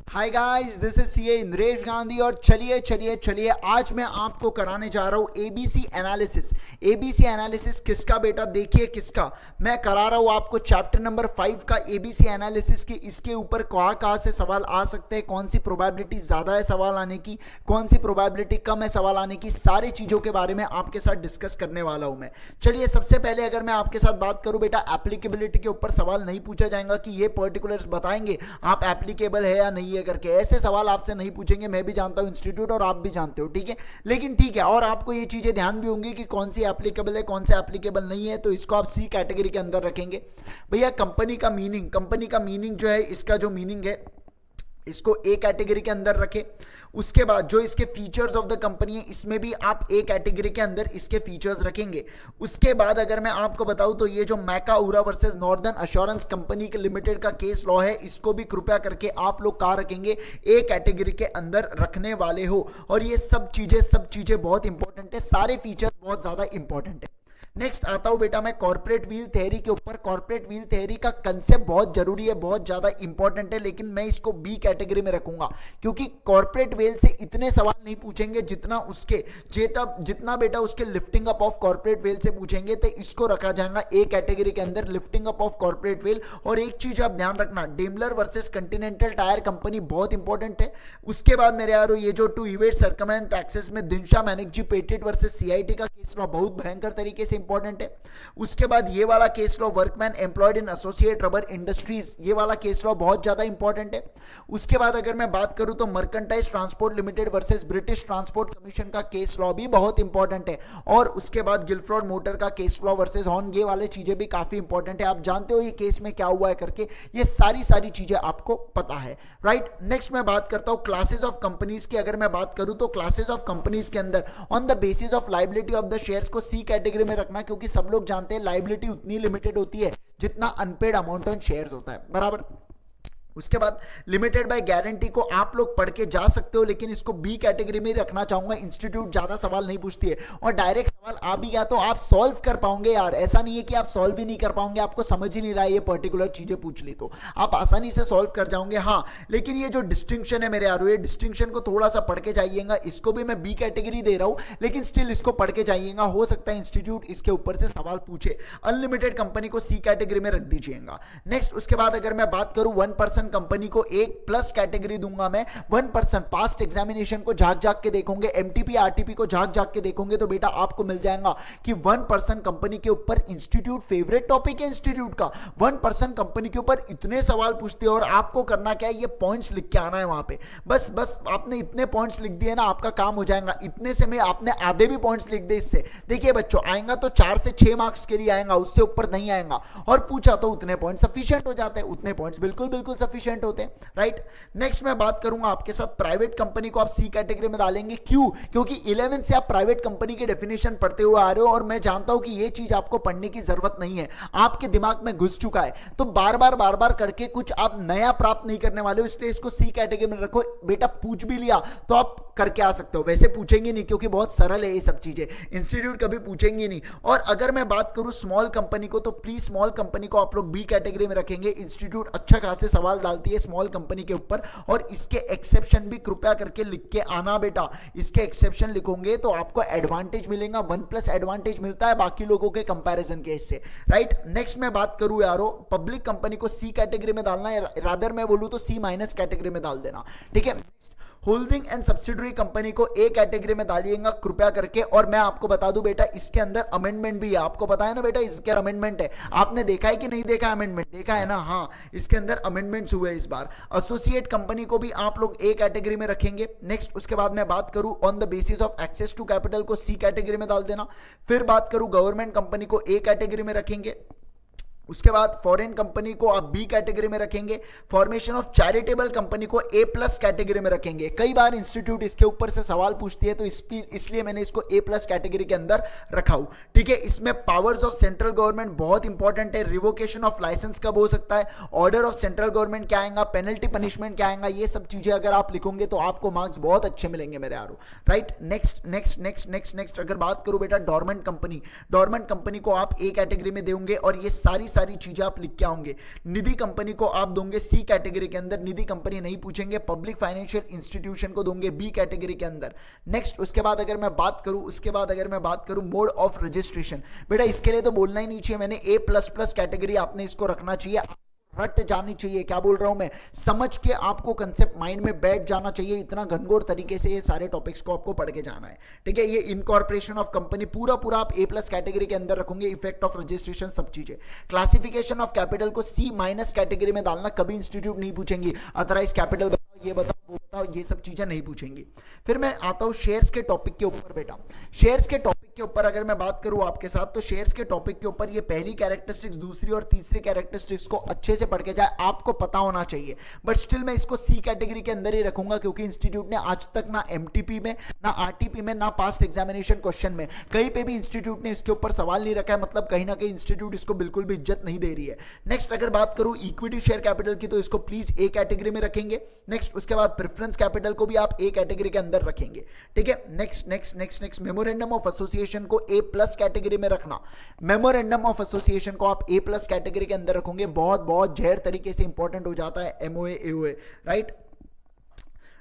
Hi guys, this is CA Indresh Gandhi और चलिए चलिए चलिए आज मैं आपको कराने जा रहा हूँ एबीसी एनालिसिस। एबीसी एनालिसिस किसका बेटा? देखिए किसका मैं करा रहा हूँ आपको चैप्टर नंबर 5 का एबीसी एनालिसिस की। इसके ऊपर कहाँ कहाँ से सवाल आ सकते हैं, कौन सी प्रोबेबिलिटी ज़्यादा है सवाल आने की, कौन सी प्रोबेबिलिटी कम है सवाल आने की, सारी चीज़ों के बारे में आपके साथ डिस्कस करने वाला हूँ मैं। चलिए सबसे पहले अगर मैं आपके साथ बात करूँ बेटा, एप्लीकेबिलिटी के ऊपर सवाल नहीं पूछा जाएगा कि ये पर्टिकुलर्स बताएंगे आप एप्लीकेबल है या नहीं है करके, ऐसे सवाल आपसे नहीं पूछेंगे। मैं भी जानता हूं इंस्टीट्यूट और आप भी जानते हो, ठीक है। लेकिन ठीक है, और आपको ये चीजें ध्यान भी होंगी कि कौन सी एप्लीकेबल है कौन सी एप्लीकेबल नहीं है, तो इसको आप सी कैटेगरी के अंदर रखेंगे। भैया कंपनी का मीनिंग जो है, इसका जो मीनिंग है इसको ए कैटेगरी के अंदर रखें। उसके बाद जो इसके फीचर्स ऑफ द कंपनी है, इसमें भी आप ए कैटेगरी के अंदर इसके फीचर्स रखेंगे। उसके बाद अगर मैं आपको बताऊं तो ये जो मैकाउरा वर्सेस नॉर्दर्न एश्योरेंस कंपनी के लिमिटेड का केस लॉ है, इसको भी कृपया करके आप लोग कहाँ रखेंगे? ए कैटेगरी के अंदर रखने वाले हो। और ये सब चीजें बहुत इंपॉर्टेंट है, सारे फीचर्स बहुत ज्यादा इंपॉर्टेंट है। नेक्स्ट आता हूं बेटा मैं कॉर्पोरेट व्हील थ्योरी के ऊपर। कॉर्पोरेट व्हील थ्योरी का कंसेप्ट बहुत जरूरी है, बहुत ज्यादा इंपॉर्टेंट है, लेकिन मैं इसको बी कैटेगरी में रखूंगा क्योंकि कॉर्पोरेट व्हील से इतने सवाल नहीं पूछेंगे जितना बेटा उसके lifting up of corporate wheel से पूछेंगे। तो इसको रखा जाएगा ए कैटेगरी के अंदर, lifting up of corporate wheel. और एक चीज आप ध्यान रखना, Daimler versus Continental tyre company बहुत इंपॉर्टेंट है। उसके बाद मेरे यारो ये जो टू इवेट सर्कमलेंट एक्सेस में दिनशा मैनेजी पेटेड वर्सेस सीआईटी का केस लॉ बहुत भयंकर तरीके से इंपॉर्टेंट है। उसके बाद ये वाला case law workman employed in associate rubber industries, ये वाला केस लॉ बहुत ज्यादा इंपॉर्टेंट है। उसके बाद अगर मैं बात करूं तो merchandise transport limited versus British transport commission का केस लॉ भी बहुत इंपॉर्टेंट है। और उसके बाद गिलफ्रॉड मोटर का केस लॉ वर्सेस हॉर्न, ये वाले चीजें भी काफी इंपॉर्टेंट है। आप जानते हो ये केस में क्या हुआ है करके, ये सारी चीजें आपको पता है, राइट। नेक्स्ट मैं बात करता हूं क्लासेस ऑफ कंपनीज की। अगर मैं बात करूं तो क्लासेस ऑफ कंपनीज के अंदर on the basis of liability of the shares को सी कैटेगरी में रखना, क्योंकि सब लोग जानते हैं लाइबिलिटी उतनी लिमिटेड होती है जितना अनपेड अमाउंट ऑन शेयर्स होता है, बराबर। उसके बाद लिमिटेड बाय गारंटी को आप लोग पढ़ के जा सकते हो, लेकिन इसको बी कैटेगरी में रखना चाहूंगा। इंस्टीट्यूट ज्यादा सवाल नहीं पूछती है, और डायरेक्ट सवाल आ भी गया तो आप सॉल्व कर पाओगे यार। ऐसा नहीं है कि आप सॉल्व भी नहीं कर पाओगे, आपको समझ ही नहीं रहा है ये पर्टिकुलर चीजें पूछ ली तो आप आसानी से सॉल्व कर जाओगे। हाँ, लेकिन ये जो डिस्टिंक्शन है मेरे यारो, ये डिस्टिंक्शन को थोड़ा सा पढ़ के जाइएगा। इसको भी मैं बी कैटेगरी दे रहा हूं, लेकिन स्टिल इसको पढ़ के जाइएगा, हो सकता है इंस्टीट्यूट इसके ऊपर से सवाल पूछे। अनलिमिटेड कंपनी को सी कैटेगरी में रख दीजिएगा। नेक्स्ट उसके बाद अगर मैं बात करूं 1% कंपनी को एक प्लस कैटेगरी दूंगा मैं। 1% पास्ट एग्जामिनेशन को झाक के देखोगे, एमटीपी आरटीपी को झाक के देखोगे तो बेटा आपको मिल जाएगा कि 1% कंपनी के ऊपर इंस्टीट्यूट फेवरेट टॉपिक है। इंस्टीट्यूट का 1% कंपनी के ऊपर इतने सवाल पूछते हैं, और आपको करना क्या है, ये पॉइंट्स लिख के आना है वहां पे। बस आपने इतने पॉइंट्स लिख दिए ना, आपका काम हो जाएगा। इतने से में आपने आधे भी पॉइंट्स लिख दे इससे, देखिए बच्चों आएगा तो 4 से 6 मार्क्स के लिए आएगा, उससे ऊपर नहीं आएगा। और पूछा तो उतने पॉइंट सफिशिएंट हो जाते हैं, उतने पॉइंट्स बिल्कुल सफिशिएंट होते हैं, राइट। नेक्स्ट मैं बात करूंगा आपके साथ प्राइवेट कंपनी को आप सी कैटेगरी में डालेंगे। क्यों? क्योंकि 11th से आप प्राइवेट कंपनी की डेफिनेशन पढ़ते हुए आ रहे हो, और मैं जानता हूं कि ये चीज आपको पढ़ने की जरूरत नहीं है, आपके दिमाग में घुस चुका है। तो बार बार करके कुछ आप नया प्राप्त नहीं करने वाले हो, इसलिए इसको सी कैटेगरी में रखो। बेटा पूछ भी लिया तो आप करके आ सकते हो, वैसे पूछेंगे नहीं क्योंकि बहुत सरल है ये सब चीजें, इंस्टीट्यूट कभी पूछेंगे नहीं। और अगर मैं बात करूं स्मॉल कंपनी को, तो प्लीज स्मॉल कंपनी को आप लोग बी कैटेगरी में रखेंगे। इंस्टीट्यूट अच्छा खासे सवाल डालती है स्मॉल कंपनी के ऊपर, और इसके एक्सेप्शन भी कृपया करके लिख के आना बेटा। इसके एक्सेप्शन लिखोगे तो आपको एडवांटेज मिलेगा, 1+ एडवांटेज मिलता है बाकी लोगों के कंपैरिजन के इससे, राइट। नेक्स्ट मैं बात करूं यारो, पब्लिक कंपनी को सी कैटेगरी में डालना है, रादर मैं बोलूं तो सी- कैटेगरी में डाल देना, ठीक है। होल्डिंग एंड सब्सिडरी कंपनी को ए कैटेगरी में डालिएगा कृपया करके। और मैं आपको बता दूं बेटा, इसके अंदर अमेंडमेंट भी है, आपको पता है ना बेटा इसके अमेंडमेंट है। आपने देखा है कि नहीं देखा अमेंडमेंट? देखा है ना, हाँ, इसके अंदर अमेंडमेंट्स हुए इस बार। एसोसिएट कंपनी को भी आप लोग ए कैटेगरी में रखेंगे। नेक्स्ट उसके बाद मैं बात करूं on the basis of access to capital को सी कैटेगरी में डाल देना। फिर बात करूं गवर्नमेंट कंपनी को ए कैटेगरी में रखेंगे। उसके बाद फॉरेन कंपनी को आप बी कैटेगरी में रखेंगे। फॉर्मेशन ऑफ चैरिटेबल कंपनी को ए प्लस कैटेगरी में रखेंगे। कई बार इंस्टीट्यूट इसके ऊपर से सवाल पूछती है, तो इसलिए मैंने इसको ए प्लस कैटेगरी के अंदर रखा हूं, ठीक है। इसमें पावर्स ऑफ सेंट्रल गवर्नमेंट बहुत इंपॉर्टेंट है। रिवोकेशन ऑफ लाइसेंस कब हो सकता है, ऑर्डर ऑफ सेंट्रल गवर्नमेंट क्या आएगा, पेनल्टी पनिशमेंट क्या आएगा, ये सब चीजें अगर आप लिखोगे तो आपको मार्क्स बहुत अच्छे मिलेंगे मेरे यारो, राइट। नेक्स्ट अगर बात करूं बेटा डोरमेंट कंपनी को आप ए कैटेगरी में देंगे, और ये सारी सारी चीजें आप लिख के आओगे। निधि कंपनी को आप दोगे सी कैटेगरी के अंदर, निधि कंपनी नहीं पूछेंगे। पब्लिक फाइनेंशियल इंस्टीट्यूशन को दोगे बी कैटेगरी के अंदर। नेक्स्ट उसके बाद अगर मैं बात करूं मोड ऑफ रजिस्ट्रेशन, बेटा इसके लिए तो बोलना ही नहीं चाहिए, मैंने ए प्लस प्लस कैटेगरी आपने इसको रखना चाहिए, रट जानी चाहिए। क्या बोल रहा हूं मैं, समझ के आपको कंसेप्ट माइंड में बैठ जाना चाहिए। इतना घनघोर तरीके से ये सारे टॉपिक्स को आपको पढ़ के जाना है, ठीक है। ये इनकॉर्पोरेशन ऑफ कंपनी पूरा आप ए प्लस कैटेगरी के अंदर रखोगे, इफेक्ट ऑफ रजिस्ट्रेशन, सब चीजें। क्लासिफिकेशन ऑफ कैपिटल को सी माइनस कैटेगरी में डालना, कभी इंस्टीट्यूट नहीं पूछेंगी अथराइज कैपिटल बताओ, ये बताओ, वो बताओ, ये सब चीजें नहीं पूछेंगी। फिर मैं आता हूं शेयर्स के टॉपिक के ऊपर। बेटा शेयर्स के टॉपिक के ऊपर अगर मैं बात करूं आपके साथ, तो शेयर्स के टॉपिक के ऊपर ये पहली कैरेक्टरिस्टिक्स, दूसरी और तीसरी कैरेक्टरिस्टिक्स को अच्छे से पढ़ के जाए, आपको पता होना चाहिए। बट स्टिल मैं इसको सी कैटेगरी के अंदर ही रखूंगा, क्योंकि इंस्टीट्यूट ने आज तक ना एमटीपी में, ना आरटीपी में, ना पास्ट एग्जामिनेशन क्वेश्चन में कहीं पे भी इंस्टीट्यूट ने इसके ऊपर सवाल नहीं रखा है। मतलब कहीं ना कहीं इंस्टीट्यूट इसको बिल्कुल भी इज्जत नहीं दे रही है। नेक्स्ट अगर बात करूं इक्विटी शेयर कैपिटल की, तो इसको प्लीज ए कैटेगरी में रखेंगे। नेक्स्ट उसके बाद प्रेफरेंस कैपिटल को भी आप ए कैटेगरी के अंदर रखेंगे, ठीक है। नेक्स्ट मेमोरेंडम ऑफ एसोसिएशन को ए प्लस कैटेगरी में रखना। मेमोरेंडम ऑफ एसोसिएशन को आप ए प्लस कैटेगरी के अंदर रखोगे, बहुत जहर तरीके से इंपॉर्टेंट हो जाता है MOA AOA, right.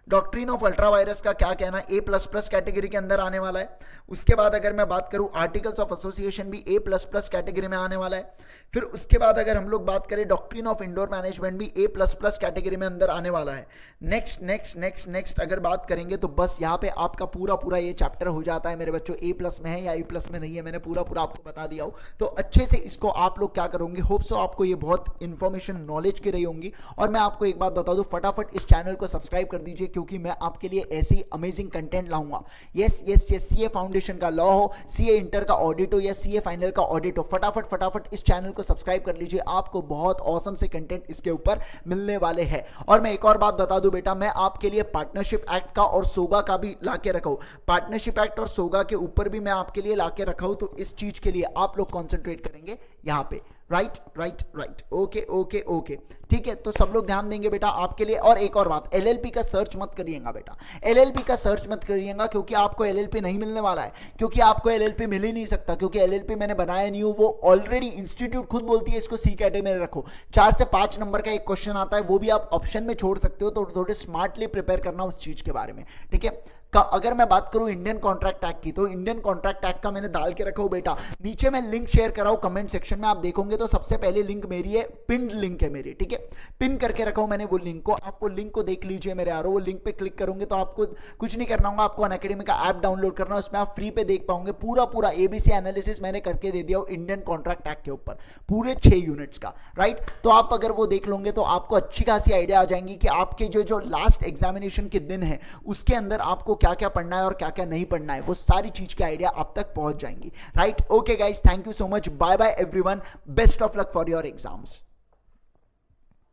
Doctrine of ultra vires का क्या कहना, ए प्लस प्लस कैटेगरी के अंदर आने वाला है। उसके बाद अगर मैं बात करूं आर्टिकल्स ऑफ एसोसिएशन भी ए प्लस प्लस कैटेगरी में आने वाला है। फिर उसके बाद अगर हम लोग बात करें डॉक्ट्रिन ऑफ इंडोर मैनेजमेंट भी ए प्लस प्लस कैटेगरी में अंदर आने वाला है। नेक्स्ट अगर बात करेंगे तो बस यहाँ पे आपका पूरा ये चैप्टर हो जाता है मेरे बच्चों। ए प्लस में है या ए प्लस में नहीं है, मैंने पूरा आपको बता दिया हो। तो अच्छे से इसको आप लोग क्या करोगे, होप सो आपको ये बहुत इंफॉर्मेशन नॉलेज की रही होंगी। और मैं आपको एक बात बता दूं, फटाफट इस चैनल को सब्सक्राइब कर दीजिए, क्योंकि मैं आपके लिए ऐसी अमेजिंग कंटेंट लाऊंगा। यस सीए फाउंडेशन का लॉ हो, सीए इंटर का ऑडिट हो या सीए फाइनल का ऑडिट हो, फटाफट इस चैनल को सब्सक्राइब कर लीजिए। आपको बहुत ऑसम से कंटेंट इसके ऊपर मिलने वाले हैं। और मैं एक और बात बता दूं बेटा, मैं आपके लिए पार्टनरशिप एक्ट का और सोगा का भी लाके रखा हूं। पार्टनरशिप एक्ट और सोगा के ऊपर भी मैं आपके लिए लाके रखा हूं। तो इस चीज के लिए आप लोग कॉन्सेंट्रेट करेंगे यहां पे, राइट। ओके ठीक है। तो सब लोग ध्यान देंगे बेटा आपके लिए। और एक और बात, एलएलपी का सर्च मत करिएगा बेटा, एलएलपी का सर्च मत करिएगा, क्योंकि आपको एलएलपी नहीं मिलने वाला है। क्योंकि आपको एलएलपी मिल ही नहीं सकता, क्योंकि एलएलपी मैंने बनाया नहीं हूं। वो ऑलरेडी इंस्टीट्यूट खुद बोलती है इसको सी कैटेगरी में रखो। 4 से 5 नंबर का एक क्वेश्चन आता है, वो भी आप ऑप्शन में छोड़ सकते हो। तो थोड़े स्मार्टली प्रिपेयर करना उस चीज के बारे में, ठीक है। अगर मैं बात करूं इंडियन कॉन्ट्रैक्ट एक्ट की, तो इंडियन कॉन्ट्रैक्ट एक्ट का मैंने डाल के रखा हूं बेटा। नीचे मैं लिंक शेयर कर रहा हूं कमेंट सेक्शन में, आप देखोगे तो सबसे पहले लिंक मेरी है, पिन लिंक है मेरी, ठीक है। पिन करके रखा हूं मैंने वो लिंक को, आपको लिंक को देख लीजिए मेरे यारो। वो लिंक पे क्लिक करोगे तो आपको कुछ नहीं करना होगा, आपको अनअकैडमी का ऐप डाउनलोड करना है। उसमें आप फ्री पे देख पाओगे पूरा एबीसी एनालिसिस मैंने करके दे दिया इंडियन कॉन्ट्रैक्ट एक्ट के ऊपर, पूरे 6 यूनिट्स का, राइट। तो आप अगर वो देख लोगे तो आपको अच्छी खासी आइडिया आ जाएंगी कि आपके जो लास्ट एग्जामिनेशन के दिन है उसके अंदर आपको क्या क्या पढ़ना है और क्या क्या नहीं पढ़ना है, वो सारी चीज की आइडिया आप तक पहुंच जाएंगी, right. Okay guys, thank you so much, bye bye everyone, best of luck for your exams.